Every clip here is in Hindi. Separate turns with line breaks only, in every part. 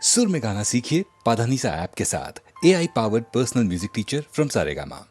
सुर में गाना सीखिए पाधानीसा ऐप के साथ। AI powered personal music teacher from Saregama.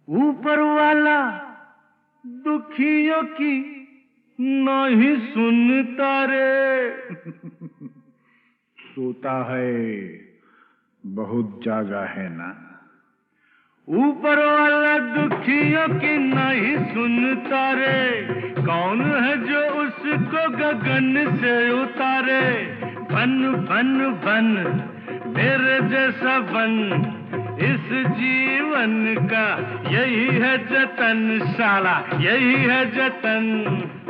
ऊपर वाला दुखियों की नहीं सुनता रे। सोता है बहुत जागा है ना। ऊपर वाला दुखियों की नहीं सुनता रे। कौन है जो उसको गगन से उतारे। बन बन बन मेरे जैसा बन, इस जीवन का यही है जतन, साला यही है जतन।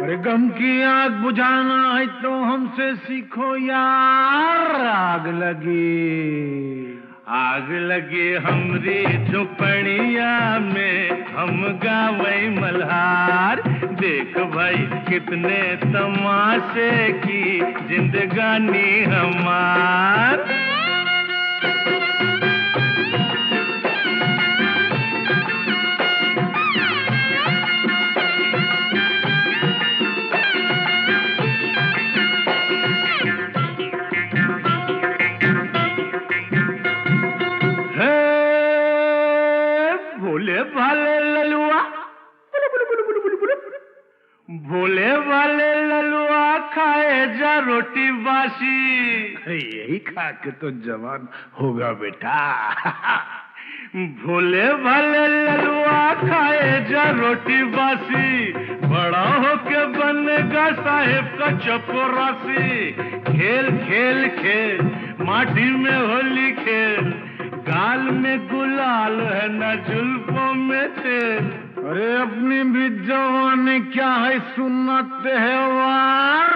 अरे गम की आग बुझाना है तो हमसे सीखो यार। आग लगी हमरी झुपड़िया में, हम गावे मल्हार। देख भाई कितने तमाशे की जिंदगानी हमार। है भाले ललुआ, भोले भाले ललुआ खाए जा रोटी बासी। यही खा के तो जवान होगा बेटा। भोले भाले ललुआ खाए जा रोटी बासी, बड़ा होके बनेगा साहेब का चपरासी। खेल खेल खेल माटी में होली खेल, गाल में गुलाल है न जुल्फों में तेल। अरे अपनी भी जवानी क्या है सुनते है वार।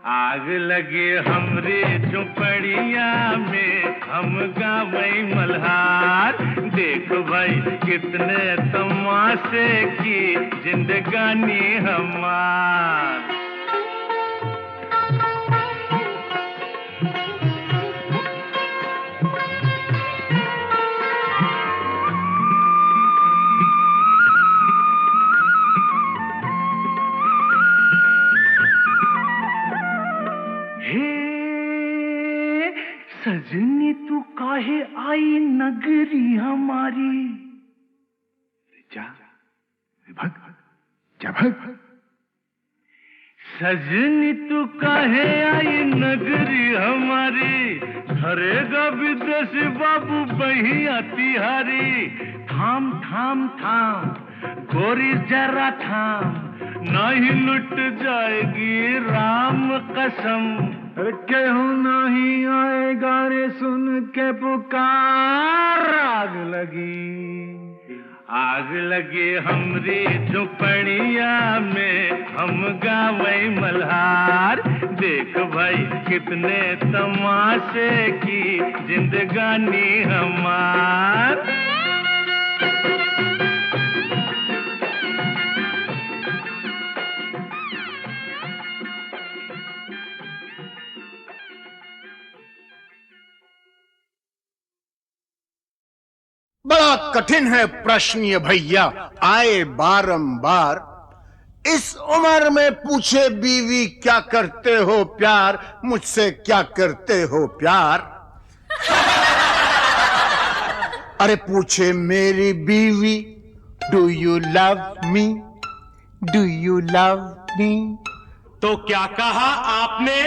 आग लगी हमरे झोपड़िया में, हम गावई मल्हार। देखो भाई कितने तमाशे की जिंदगानी हमार। सजनी तू काहे आई नगरी हमारी। जा भग। सजनी तू काहे आई नगरी हमारी, धरेगा विदेशी बाबू बहिया तिहारी। थाम थाम थाम गोरी जरा थाम, नहीं लुट जाएगी राम कसम। केहू नहीं आएगा रे सुन के पुकार। आग लगी हमरी झोपड़िया में, हम गावई मल्हार। देख भाई कितने तमाशे की जिंदगानी हमार।
बड़ा कठिन है प्रश्न ये भैया, आए बारंबार। इस उम्र में पूछे बीवी क्या करते हो प्यार, मुझसे क्या करते हो प्यार। अरे पूछे मेरी बीवी, do you love me, do you love me.
तो क्या कहा आपने?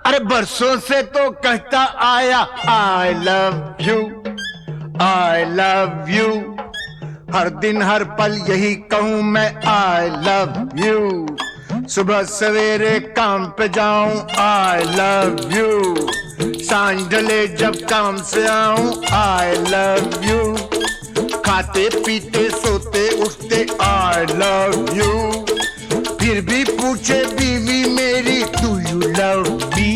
अरे बरसों से तो कहता आया I love you, I love you। हर दिन हर पल यही कहूं मैं I love you। सुबह सवेरे काम पे जाऊं I love you। सांझ ढले जब काम से आऊं I love you। खाते पीते सोते उठते I love you। फिर भी पूछे बीवी मेरी do you love me,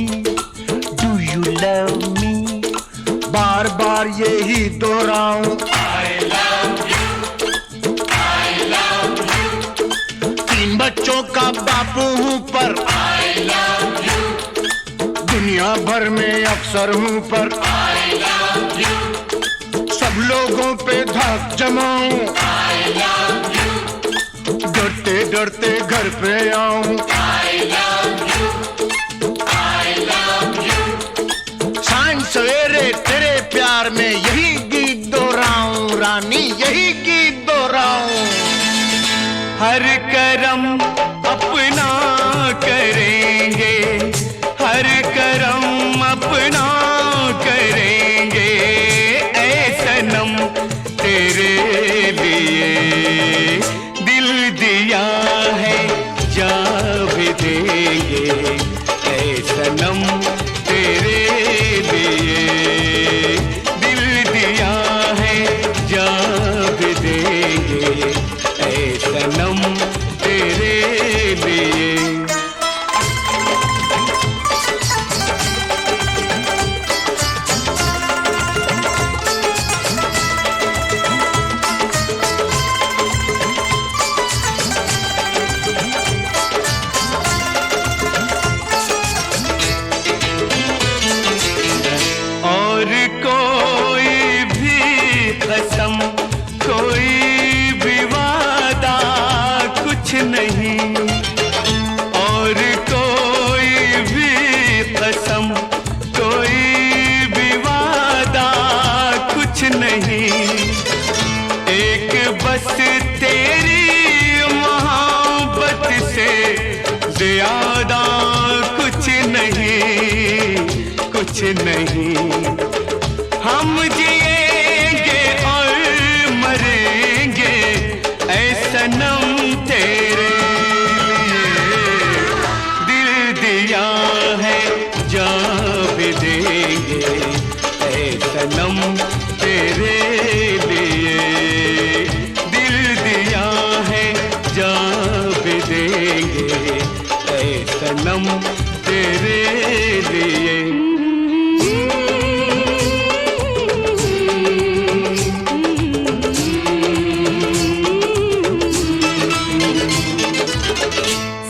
do you love me। बार बार यही दोहराऊं I love you, I love you। 3 बच्चों का बापू हूं पर I love you। दुनिया भर में अफसर हूं पर I love you। सब लोगों पे धाक जमाऊं I love you। डरते डरते घर पे आऊं I love you, I love you। सांझ सवेरे तेरे प्यार में यही गीत दोहराऊं रानी, यही गीत दोहराऊं।
हर करम अपना करेंगे, हर करम अपना करेंगे। ऐ सनम तेरे लिए दिल दिया है, जा भी देंगे। ऐ सनम तेरे लिए दिल दिया है, जा भी देंगे। ऐ सनम तेरे बस तेरी मोहब्बत से ज्यादा कुछ नहीं, कुछ नहीं। हम जिएंगे और मरेंगे ऐ सनम तेरे लिए। दिल दिया है जान भी देंगे ऐ सनम तेरे लिए। दिल दिया है जान भी देंगे ऐ सनम तेरे लिए।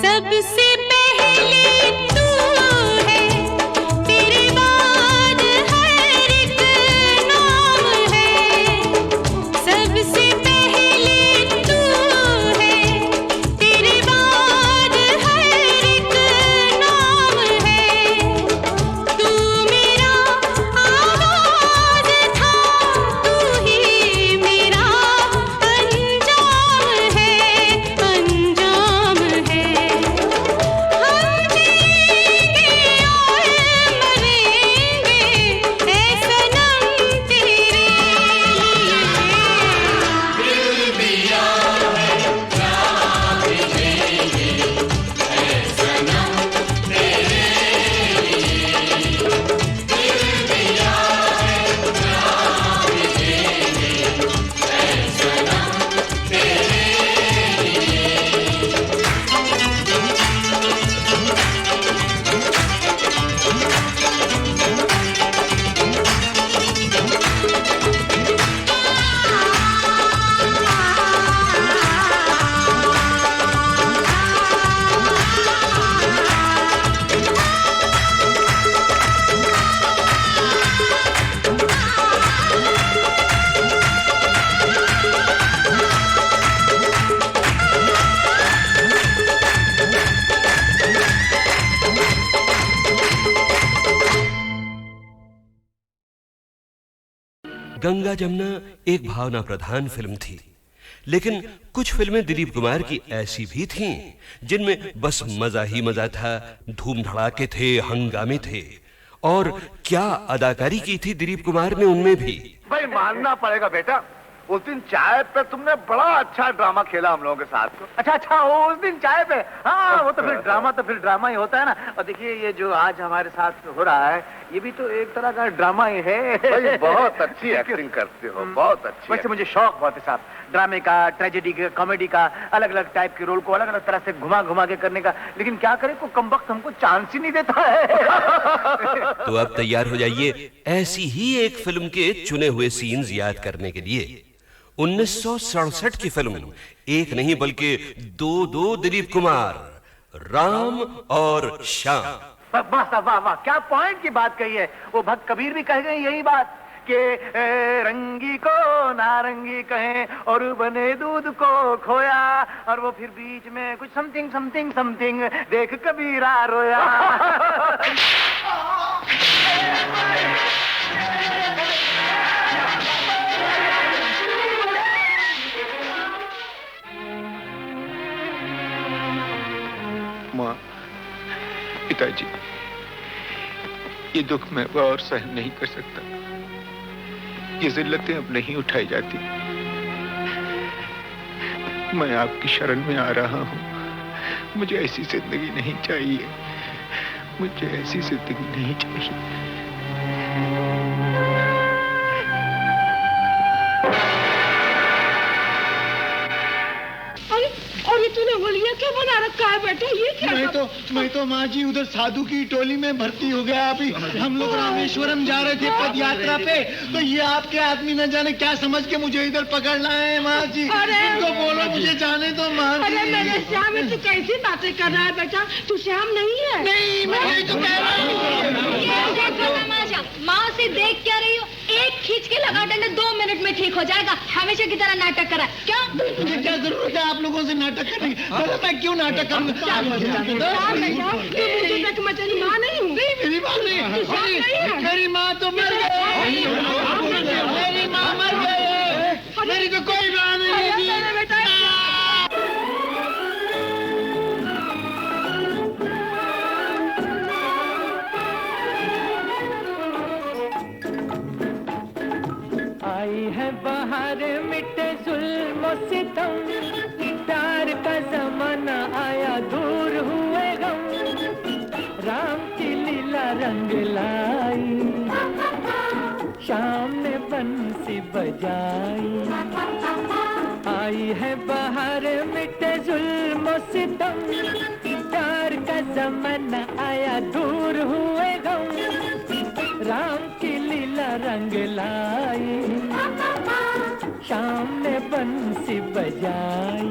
सबसे पहले तू है, तेरे बाद हर एक नाम है। सबसे पहले तू है, तेरे बाद हर एक नाम है। तू मेरा आगाज़ था, तू ही मेरा अंजाम है, अंजाम है। हम जिएंगे और मरेंगे ऐ सनम तेरे लिए। दिल दिया है जान भी देंगे ऐ सनम तेरे लिए। दिल दिया है जान भी देंगे ऐ सनम तेरे
गंगा जमुना एक भावना प्रधान फिल्म थी, लेकिन कुछ फिल्में दिलीप कुमार की ऐसी भी थीं जिनमें बस मजा ही मजा था, धूम धड़ाके थे, हंगामे थे। और क्या अदाकारी की थी दिलीप कुमार ने उनमें भी।
भाई मानना पड़ेगा बेटा, उस दिन चाय पे तुमने बड़ा अच्छा ड्रामा खेला हम लोगों के साथ।
अच्छा उस दिन चाय पे। हाँ वो तो फिर ड्रामा ही होता है ना। और देखिए ये जो आज हमारे साथ हो रहा है ये भी तो एक तरह का ड्रामा ही है।
भाई बहुत अच्छी एक्टिंग करते हो, बहुत अच्छी।
वैसे मुझे शौक बहुत है साहब, ड्रामे का, ट्रेजेडी का, कॉमेडी का, अलग अलग टाइप के रोल को अलग अलग तरह से घुमा घुमा के करने का। लेकिन क्या करे, को कमबख्त हमको चांस ही नहीं देता है।
तो अब तैयार हो जाइए ऐसी ही एक फिल्म के चुने हुए सीन्स याद करने के लिए। 1967 की फिल्म, एक नहीं बल्कि दो दिलीप कुमार, राम और श्याम।
वाह साहब वाह, क्या पॉइंट की बात कही है। वो भक्त कबीर भी कह गए यही बात कि रंगी को नारंगी कहें और बने दूध को खोया, और वो फिर बीच में कुछ समथिंग समथिंग समथिंग देख कबीरा रोया।
माँ, पिताजी, ये दुख मैं और सहन नहीं कर सकता। ये जिल्लतें अब नहीं उठाई जाती। मैं आपकी शरण में आ रहा हूँ। मुझे ऐसी जिंदगी नहीं चाहिए, मुझे ऐसी जिंदगी नहीं चाहिए।
और ये तूने होलिया क्या बना रखा है बेटा, ये क्या?
मैं तो माँ जी उधर साधु की टोली में भर्ती हो गया। अभी हम लोग रामेश्वरम जा रहे थे पद यात्रा पे, तो ये आपके आदमी न जाने क्या समझ के मुझे इधर पकड़ लाए हैं माँ जी। तो बोलो मुझे जाने दो माँ जी।
अरे मेरे श्याम, तू कैसी बातें कर रहा है बेटा? तू श्याम नहीं है।
नहीं, मैं तो कह रहा हूँ।
माँ से देख क्या रही हो? एक खींच के लगा डंडा 2 मिनट में ठीक हो जाएगा। हमेशा की तरह नाटक करा क्या?
मुझे क्या जरूरत है आप लोगों से नाटक करने की? मैं क्यों नाटक करूँगा?
मैं तेरी माँ नहीं हूँ।
मेरी माँ नहीं, मेरी माँ तो मर गई। मेरी माँ मर गई, मेरी तो कोई माँ नहीं है।
है बाहर मिटे जुल्म सितम, प्यार का जमाना आया दूर हुए गम, राम की लीला रंग लाई, शाम ने बंसी बजाई। आई है बाहर मिटे जुल्म सितम, प्यार का जमाना आया दूर हुए गम, राम की लीला रंग लाई, शाम ने बंसी बजाई।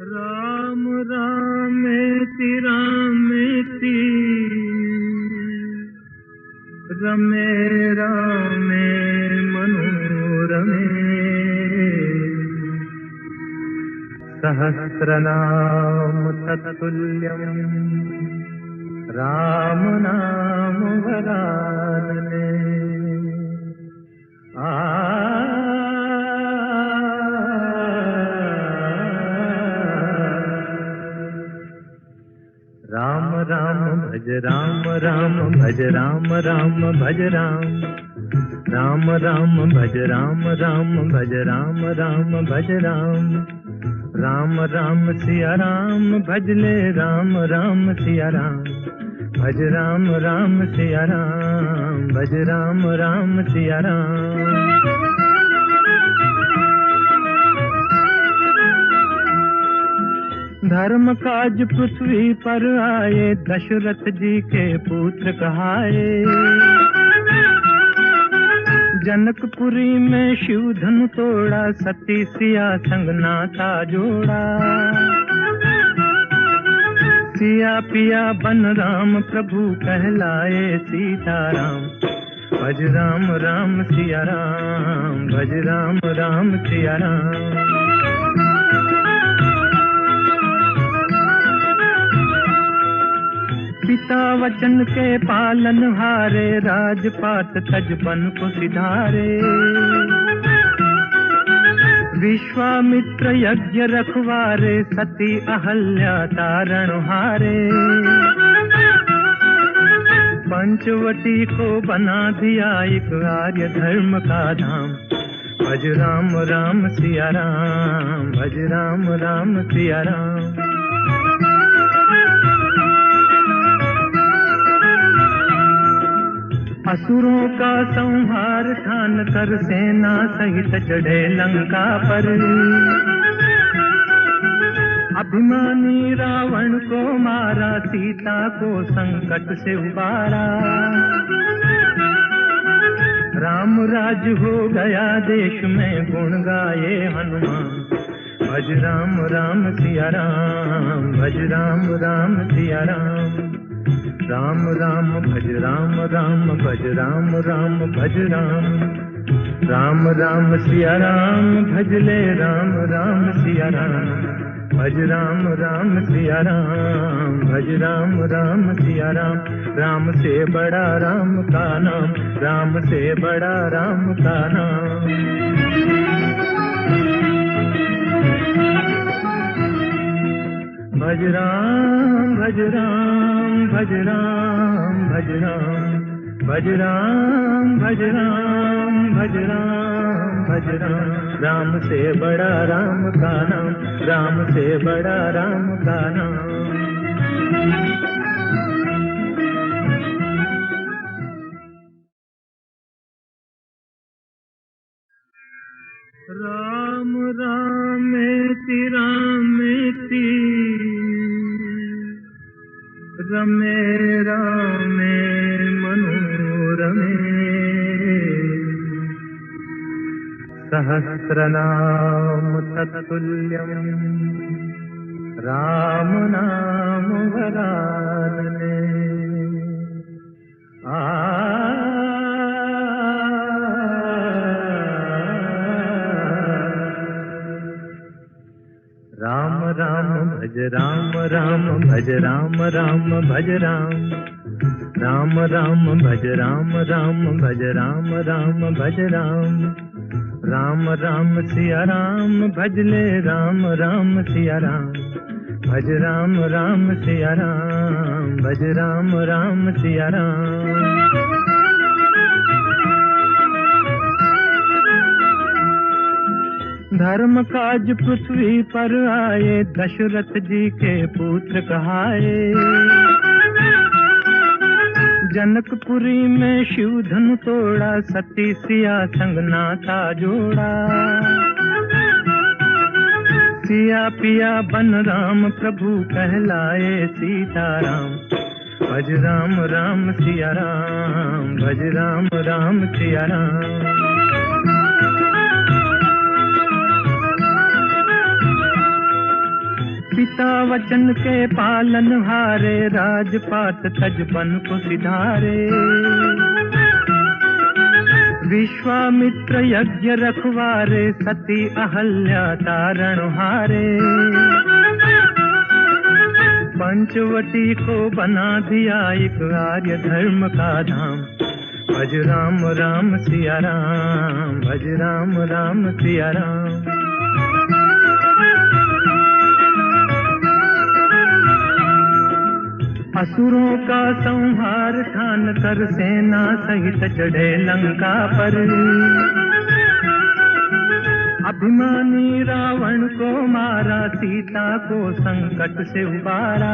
राम रामेति रामेति रमे रामे मनोरमे, सहस्रनाम तत्तुल्यं राम नाम वरानने। राम राम भज राम राम भज राम राम भज राम, राम राम भज राम राम भज राम राम भज राम, राम राम सिया राम भज ले राम राम सिया राम, भज राम राम सिया राम, भज राम राम सिया राम। धर्म काज पृथ्वी पर आए, दशरथ जी के पुत्र कहाए, जनकपुरी में शिव धनु तोड़ा, सती सिया संग नाता जोड़ा, सिया पिया बन राम प्रभु कहलाए सीताराम, भज राम राम सिया राम, भज राम राम सिया राम। पिता वचन के पालन हारे, राजपाट तजबन को सिधारे, विश्वामित्र यज्ञ रखवारे, सती अहल्या तारण हारे, पंचवटी को बना दिया एक आर्य धर्म का धाम, भज राम राम सिया राम, भज राम राम सिया राम। असुरों का संहार ठान कर सेना सहित चढ़े लंका पर, अभिमानी रावण को मारा, सीता को संकट से उबारा, राम राज हो गया देश में गुण गाए हनुमान, भज राम राम सिया राम, भज राम राम सिया राम। राम राम भज राम राम भज राम राम भज राम, राम राम सिया राम भज ले राम राम सिया राम, भज राम राम सिया राम, भज राम राम सिया राम। राम से बड़ा राम का नाम, राम से बड़ा राम का नाम। भज राम भज राम भज राम भज राम, भज राम भज राम भज राम भज राम। राम से बड़ा राम का नाम, राम से बड़ा राम का नाम। राम रामेति रामेति रमे रामे मनोरमे, सहस्रनाम तत्तुल्यं राम नाम वरानने। राम राम भज राम राम भज राम राम भज राम, राम राम भज राम राम भज राम राम भज राम। राम राम सिया राम भज ले राम राम सिया राम, भज राम राम सिया राम, भज
भज राम राम सिया राम। धर्म काज पृथ्वी पर आए, दशरथ जी के पुत्र कहाए। जनकपुरी में शिव धनु तोड़ा, सती सिया संग नाता जोड़ा। सिया पिया बन राम प्रभु कहलाए सीताराम। भज राम राम सिया राम, भज राम राम सिया राम। पिता वचन के पालन हारे, राजपाट तजबन को सिधारे। विश्वामित्र यज्ञ रखवारे, सती अहल्या तारण हारे। पंचवटी को बना दिया एक आर्य धर्म का धाम। भज राम राम सिया राम, भज राम राम सिया राम। असुरों का संहार ठान कर सेना सहित चढ़े लंका पर। अभिमानी रावण को मारा, सीता को संकट से उबारा।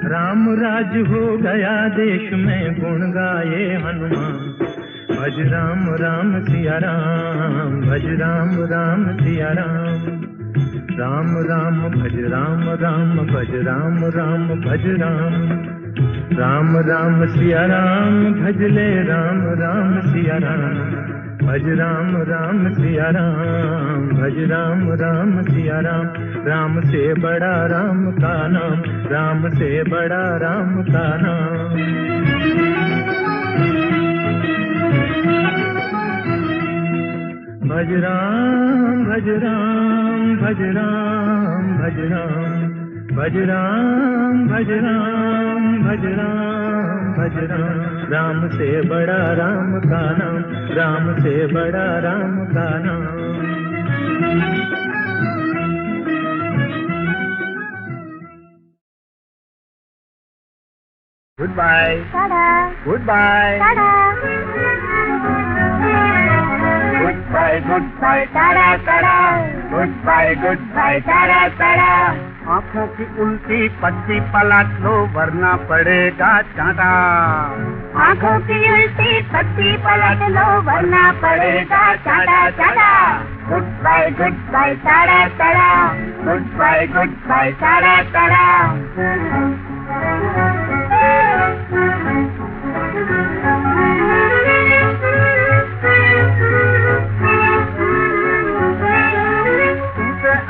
राम राज हो गया देश में, गुण गाए हनुमान। भज राम राम सिया राम, भज राम राम सिया राम। राम राम भज राम राम, भज राम राम भज राम। राम राम सिया राम, भज ले राम राम सिया राम। भज राम राम सिया राम, भज राम राम सिया राम। राम से बड़ा राम का नाम, राम से बड़ा राम का नाम। भज राम भज राम, भज राम भज राम। भज राम भज राम, भज राम भज राम। राम से बड़ा राम का नाम, राम से बड़ा राम का नाम।
Goodbye, goodbye, goodbye, goodbye, tata tata. Goodbye, tata tata. आँखों की उल्टी पट्टी पलट लो वरना पड़ेगा चाटा। आँखों की उल्टी पट्टी पलट लो वरना पड़ेगा चाटा चाटा। Goodbye, tata tata. Goodbye, tata tata.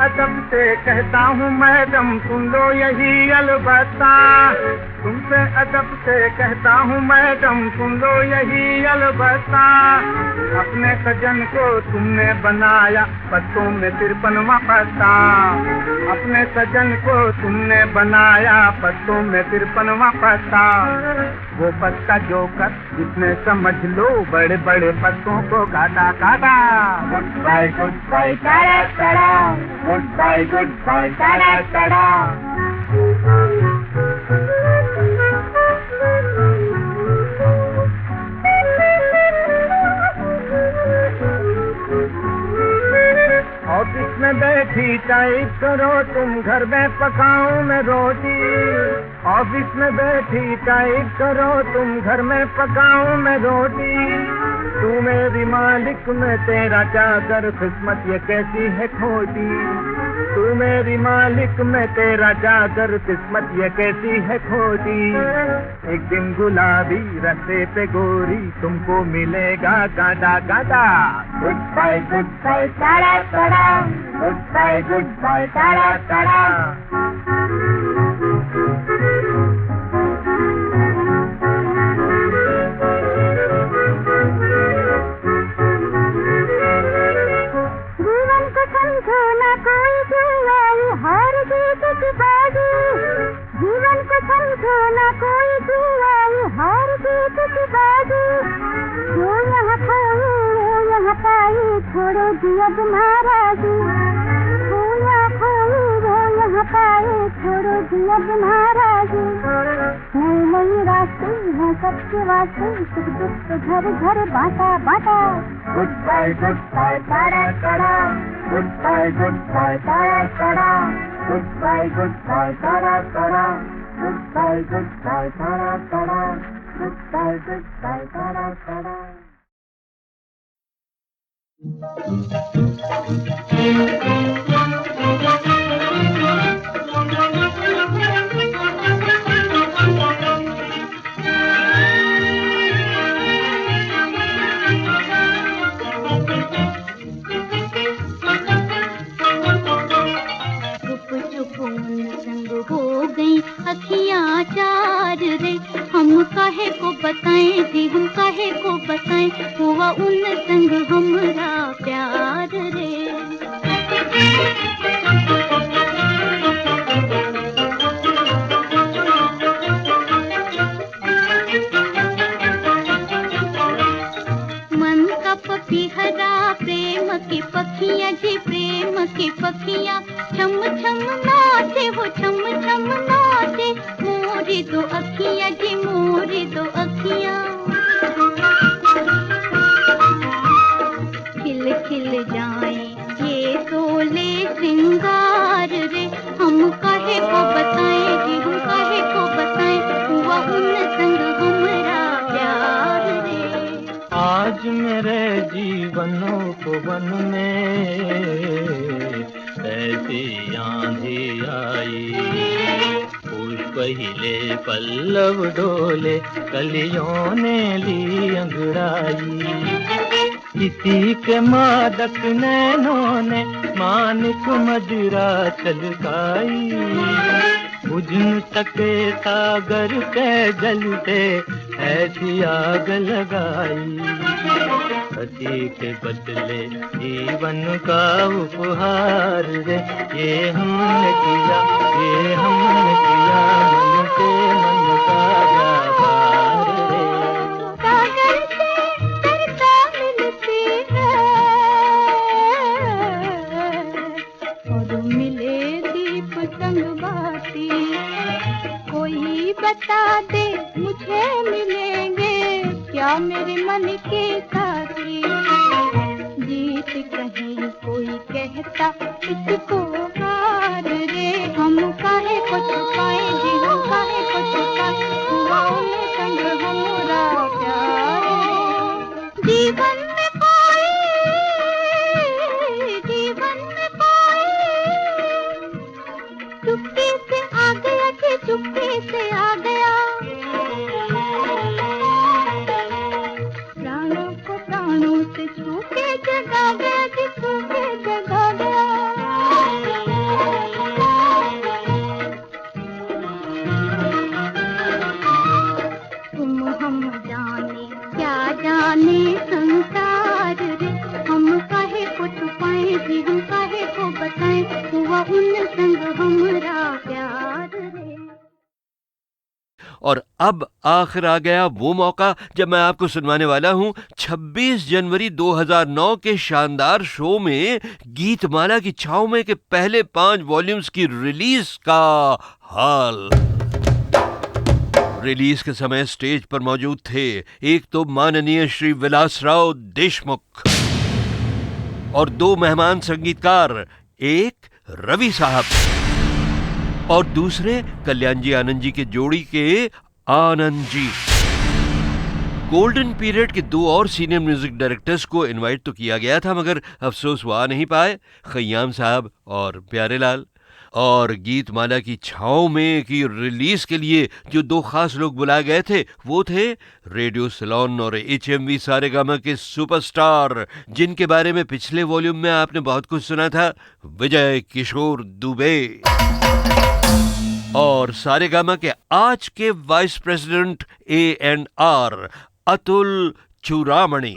अदब से कहता हूँ मैडम सुन लो यही अलबत्ता। तुमसे अदब से कहता हूँ मैडम सुन लो यही अलबत्ता। अपने सजन को तुमने बनाया पत्तों में 53वां पत्ता। अपने सजन को तुमने बनाया पत्तों में 53वां पत्ता। वो पत्ता जो कर जिसने समझ लो बड़े बड़े पत्तों को काटा काटा। Goodbye, tata tata. Goodbye, tata tata. Office में बैठी टाइप करो तुम, घर में पकाऊं मैं रोटी। ऑफिस में बैठी टाइप करो तुम, घर में पकाऊं मैं रोटी। तू मेरी मालिक मैं तेरा चाकर, किस्मत ये कैसी है खोटी। तू मेरी मालिक मैं तेरा चाकर, किस्मत ये कैसी है खोटी। एक दिन गुलाबी रास्ते पे गोरी, तुमको मिलेगा कांटा कांटा। Goodbye, tata tata. Goodbye, tata tata. जीवन को समझो ना कोई जुआई, हार जीत की बाजी। जो यहाँ पाई वो यहाँ पाई, छोड़ो दिया तुम्हारा जी। जो यहाँ पाई वो यहाँ पाई,
छोड़ो जी अब नाराजी, नई नई रास्ते हैं सबके वास्ते, सुख दुख तो घर घर बांटा बांटा। गुड बाय तारा तारा, गुड बाय तारा तारा, गुड बाय तारा तारा, गुड बाय तारा तारा, गुड बाय तारा तारा। हो गई अखियाँ चार रे, हम काहे को बताएं जी, हम काहे को बताएं, हुआ उन संग हमरा प्यार रे। मन का पपीहरा प्रेम की पखियाँ जी, प्रेम की पखियाँ छम छम नाचे, वो छम छम नाचे, मोरी दो अखियाँ जी, मोरी दो अखियाँ। खिल खिल जाए ये सोले श्रृंगार रे, हम काहे को बताएं जी, हम काहे को बताएं, हुआ उन संग हमरा प्यार रे।
आज मेरे जीवनोपवन में ऐसी आंधी आई, पुष्प हिले पल्लव डोले, कलियों ने ली अंगड़ाई। किसी के मादक नैनों ने मानिक मदिरा छलकाई, बुझ न सके सागर के जलते ऐसी आग लगाई। सती के बदले जीवन का उपहार रे, ये हमने किया, ये हमने किया, मन से मन का व्यापार रे।
सागर से तरता मिलती है और मिले दीप संग बाती, कोई बता दे मुझे मिलेंगे क्या मेरे मन के साथी। जीत कहीं कोई कहता इसको हार रे, हम काहे को छुपाए जी, हम काहे को छुपाए, हुआ उन संग हमरा प्यार रे। जीवन में कोई, जीवन में कोई चुप्पी से आ गया जी, चुप्पी से आ गया। प्राणों को प्राणों से छू के जगा गया जी, छू के जगा गया। तुम हम जाने क्या जाने संसार रे, हम काहे को छुपाएं जी, हम काहे को बताएं, हुआ उन संग हमरा प्यार रे।
और अब आखिर आ गया वो मौका जब मैं आपको सुनवाने वाला हूं 26 जनवरी 2009 के शानदार शो में गीतमाला की छाव में के पहले 5 वॉल्यूम्स की रिलीज का हाल। रिलीज के समय स्टेज पर मौजूद थे एक तो माननीय श्री विलासराव देशमुख और 2 मेहमान संगीतकार, एक रवि साहब और दूसरे कल्याण जी आनंद जी के जोड़ी के आनंद जी। गोल्डन पीरियड के 2 और सीनियर म्यूजिक डायरेक्टर्स को इनवाइट तो किया गया था, मगर अफसोस वो आ नहीं पाए, खयाम साहब और प्यारेलाल। और गीतमाला की छाँव में की रिलीज के लिए जो 2 खास लोग बुलाए गए थे वो थे रेडियो सिलोन और HMV सारेगामा के सुपरस्टार, जिनके बारे में पिछले वॉल्यूम में आपने बहुत कुछ सुना था, विजय किशोर दुबे। और सारेगामा के आज के वाइस प्रेसिडेंट A&R अतुल चूड़ामणि,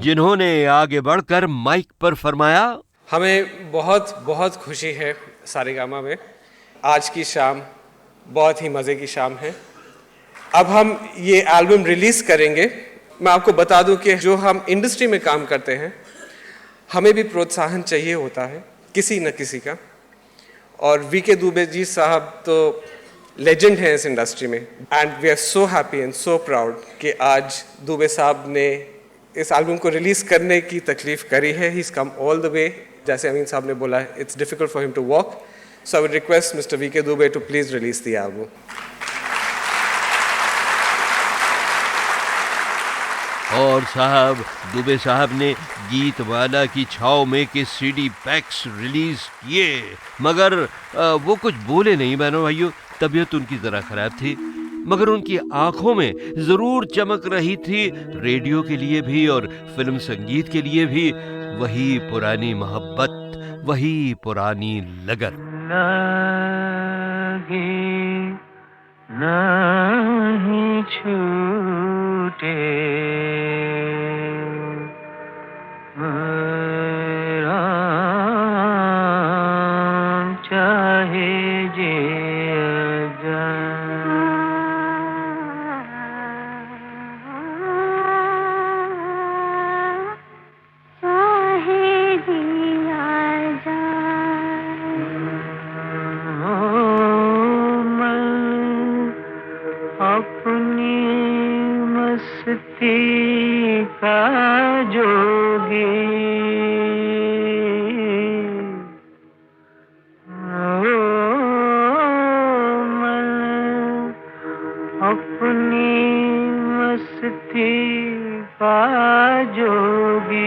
जिन्होंने आगे बढ़कर माइक पर फरमाया,
हमें बहुत बहुत खुशी है सारेगामा में। आज की शाम बहुत ही मज़े की शाम है। अब हम ये एल्बम रिलीज़ करेंगे। मैं आपको बता दूं कि जो हम इंडस्ट्री में काम करते हैं, हमें भी प्रोत्साहन चाहिए होता है किसी न किसी का। और वीके दुबे जी साहब तो लेजेंड हैं इस इंडस्ट्री में, and we are so happy and so proud कि आज दुबे साहब ने इस एल्बम को रिलीज करने की तकलीफ करी है. He is come all the way. जैसे अमीन साहब ने बोला, it's difficult for him to walk, so I would request mister V K Dubey to please release the album.
और साहब, दुबे साहब ने गीतमाला की छाव में के सीडी पैक्स रिलीज किए, मगर वो कुछ बोले नहीं बहनों भाइयों. तबीयत उनकी जरा खराब थी, मगर उनकी आंखों में जरूर चमक रही थी रेडियो के लिए भी और फिल्म संगीत के लिए भी वही पुरानी मोहब्बत, वही पुरानी लगन.
नहीं छूटे मेरा चाहे जे का जोगी मैं अपनी मस्ती का जोगी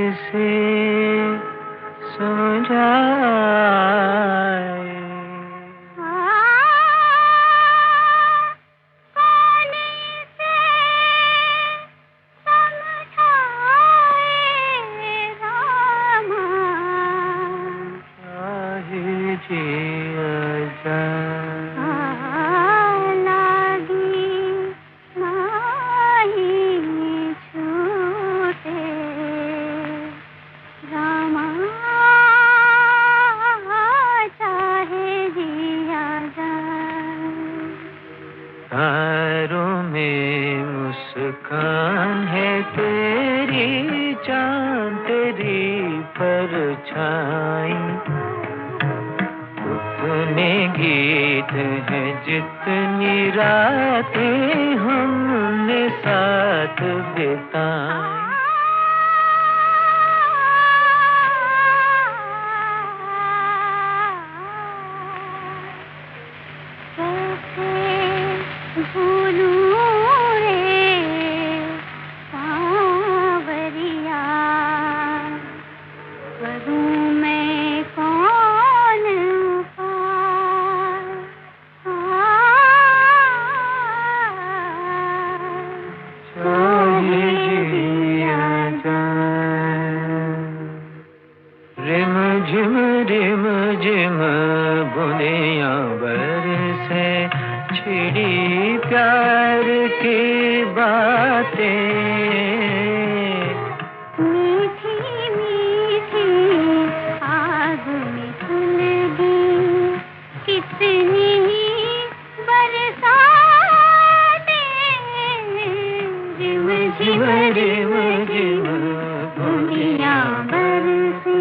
इसे समझा तारों में मुस्कान है तेरी, चांद तेरी परछाई, उतने गीत हैं जितनी रातें हमने साथ बिताई. रिम झिम बुनिया बरसे, छिड़ी प्यार की बातें, मीठी मीठी आग में सुलगी कितनी बरसातें, रिम झिम बुनिया बरसे.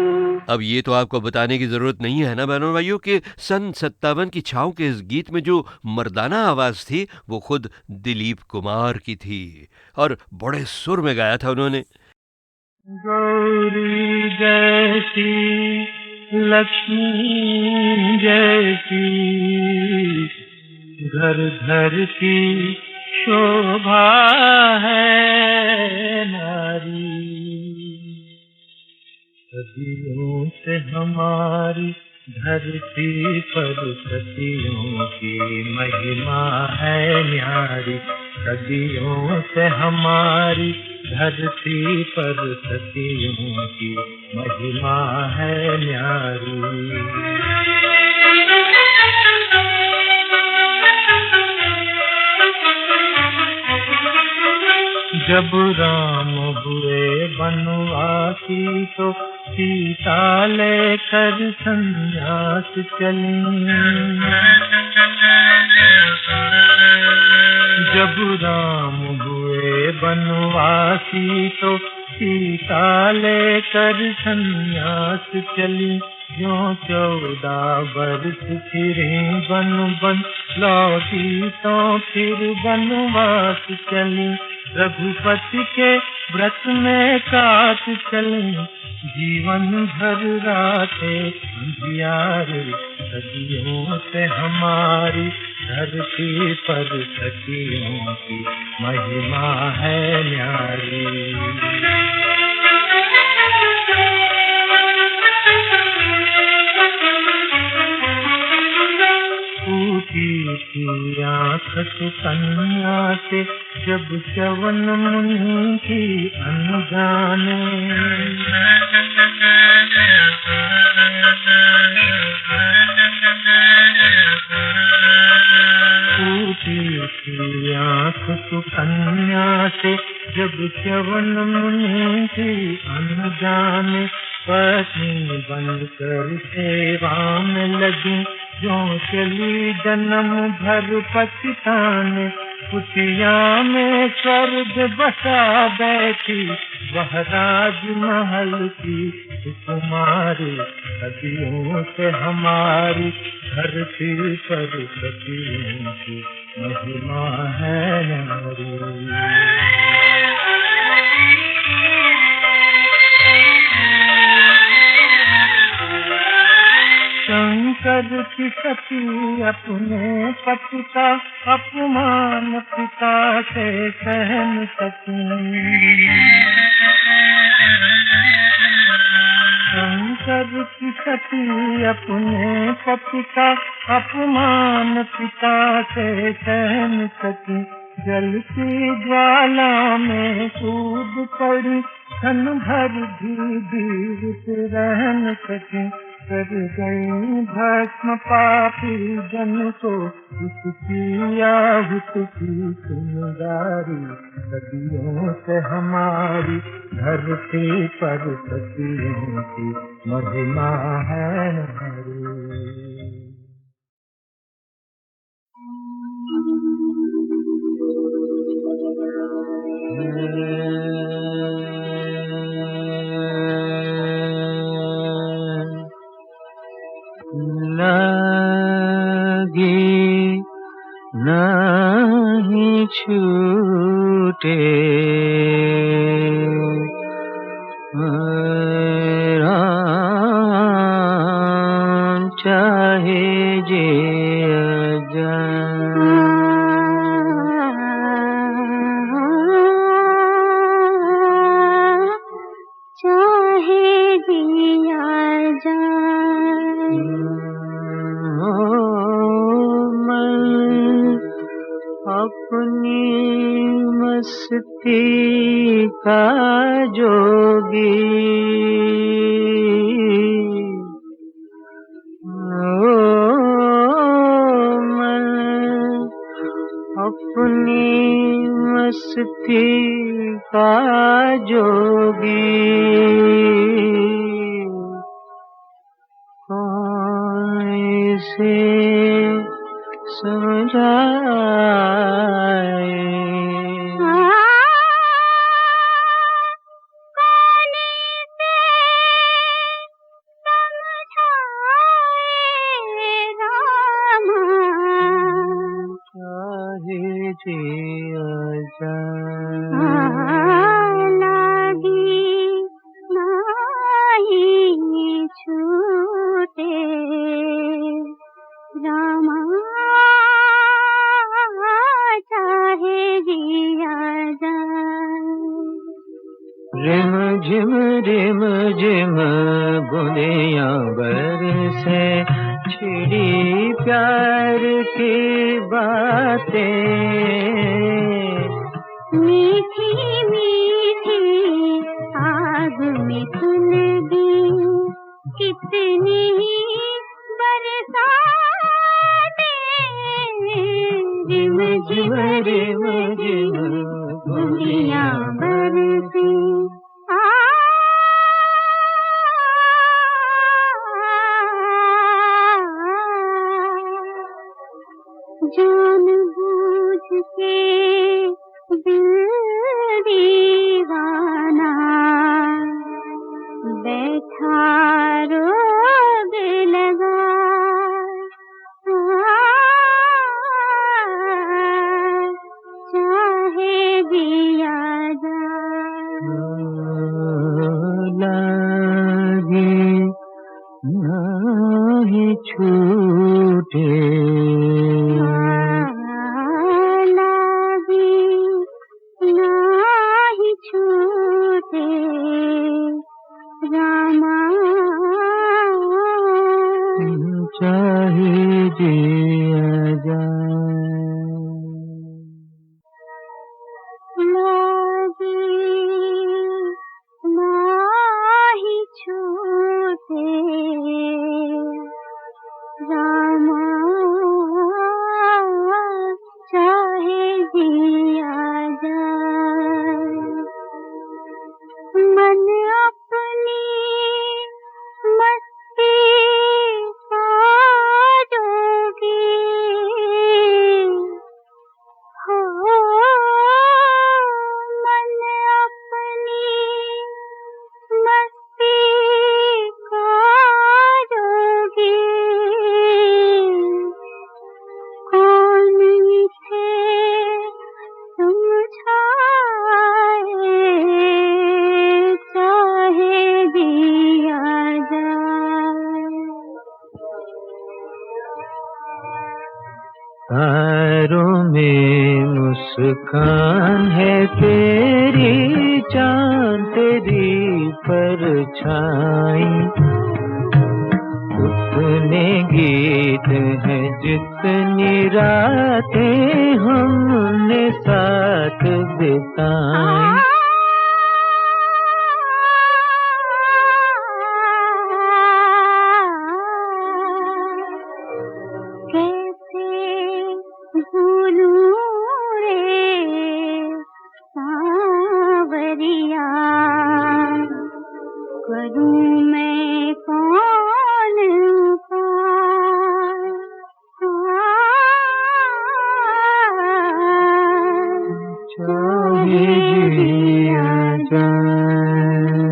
अब ये तो आपको बताने की जरूरत नहीं है ना बहनों भाइयों कि सन 57 की छाव के इस गीत में जो मर्दाना आवाज थी वो खुद दिलीप कुमार की थी और बड़े सुर में गाया था उन्होंने.
गौरी जैसी लक्ष्मी जैसी घर घर की शोभा है नारी, सदियों से हमारी धरती पर सदियों की महिमा है न्यारी, सदियों से हमारी धरती पर सदियों की महिमा है न्यारी. जब राम हुए बनवासी तो सीता लेकर संन्यास चली, जब राम हुए बनवासी तो सीता लेकर सन्यास चली, जो 14 बरस फिरे बन बन, लौटी तो फिर बनवास चली। रघुपति के व्रत में काट चली, जीवन भर रातें अंधियारे, सदियों से हमारी धरती पर सखियों की महिमा है न्यारी। टूटी थी आँख सुकन्या से, जब च्यवन मुनि की अनजाने। टूटी थी आँख सुकन्या से, जब च्यवन मुनि की अनजाने। पत्नी बनकर सेवा में लगी, जो चली जन्म भर पछताने। कुटिया में स्वर्ग बसा बैठी, वह राजमहल की कुमारी। सदियों से हमारी धरती पर सखियों की महिमा है नारी। शंकर की सती अपने पति का अपमान पिता से सह न सकी। शंकर की सती अपने पति का अपमान पिता से सह न सकी। जलती ज्वाला में कूद पड़ी, क्षण भर भी जीवित रह न सकी। कर गई भस्म पापी जन को, उसकी आहुत की चिंगारी। सदियों से हमारी धरती पर सखियों की महिमा है नारी। लगी नहीं छूटे राम, चाहे जे
चाहे जिया अपनी मस्ती का जोगी। मैं अपनी मस्ती का जोगी। कौन से समझाए रिम झिम बूंदियां बरसे, छिड़ी प्यार की बातें। मीठी मीठी आग में सुलगी कितनी बरसातें। रिम झिम बूंदियां बरसे। जान बूझ के दिल दीवाना
नाही छूटे
लागी नाही छूटे रामा
चाहे जिया जाए
लागी नाही छूटे रामा चाहे जिया जाए मन अपनी मस्ती जोगी हो मन अपनी मस्ती जोगी कौन थे समझाए चाहे दिया जाए
तारों में मुस्कान है तेरी चांद तेरी परछाई उतने गीत हैं जितनी रातें हमने साथ बिताई
भूलूं रे सांवरिया करूं मैं कौन
चाहे जिया जाए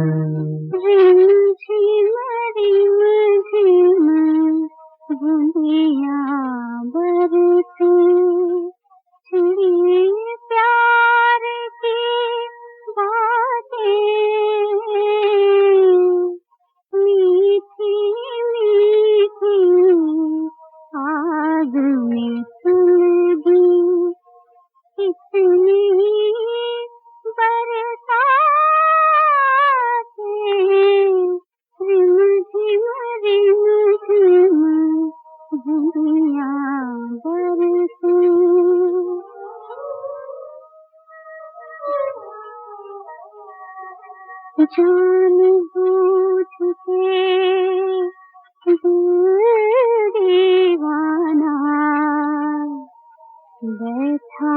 रिम झिम बूंदियां बरसे छिड़ी प्यार की बातें मीठी मीठी आग में सुलगी कितनी बरसातें रिम झिम बूंदियां बरसे जान बूझ के दिल दीवाना बैठा